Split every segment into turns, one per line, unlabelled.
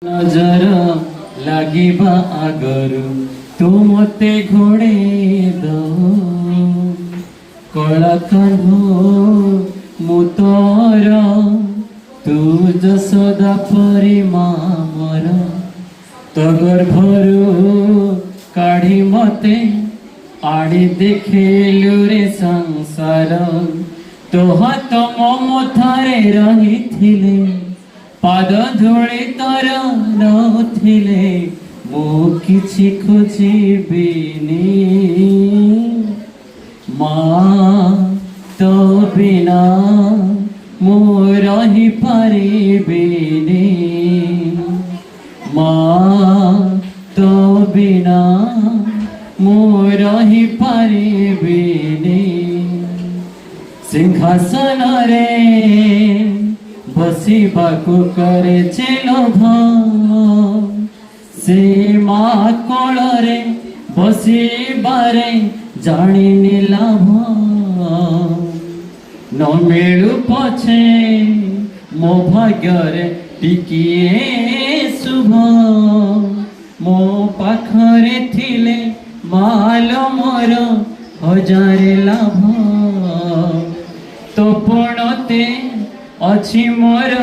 नजर लागिबा आगरु तू मते घोड़े दो कला कान्हो मु तोर तू जसोदा परी मामर तो गर्भरु काढ़ी मते आड़ी देखिलु रे संसार तो हाथ मो थारे रही थिले पाद धूली तर नथिले मु किछि खोजिबिनी माँ तो बिना मु रही पारिबिनी माँ तो बिना मु रही पारिबिनी सिंहासन रे बसिबाकु करे लोभ से माँ कोଳରେ बसिबारे जानिनी लाभ न मिलु पछे मो भाग्ୟରେ टिकिए शुभ मो पाखरे थिले माल मोर हजारे लाभ तो पणते अछि मोर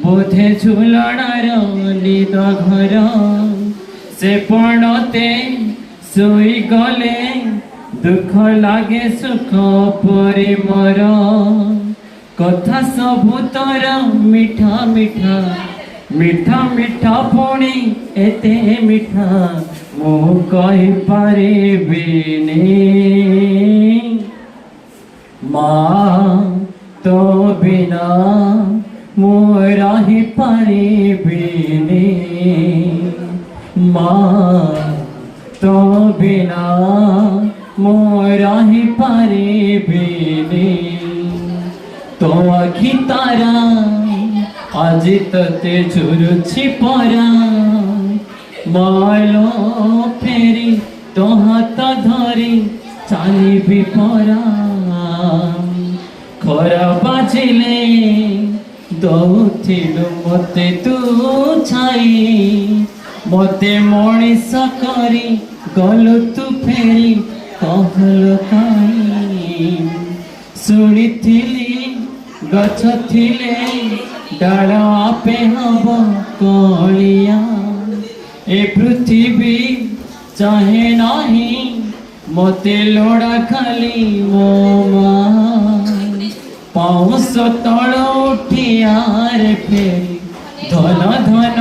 बोधे झुलणार निद घर से पणते सोई गले दुख लागे सुख परे मोर कथा सबु तर मिठा मिठा मिठा मिठा पुणी एते मिठा मु कहि पारिबिनी माँ तो बिना मु रही पारिबिनी माँ तो बिना मु रही पारिबिनी तो आखि तारा आज तते झुरुछि परा मालो फेरी तो हाथ धरी चालिबी परा खरा बाजिले दौथिलु मते तू छाई मते मଣିଷ करी गलु तू फेरी कहल काई शुणिथिली गछ थिले डाल आपे हब कलिया ए पृथ्वी चाहे नाही मते लोड़ा खाली मो माँ पाउस तल उठिया रे फेरी धन धन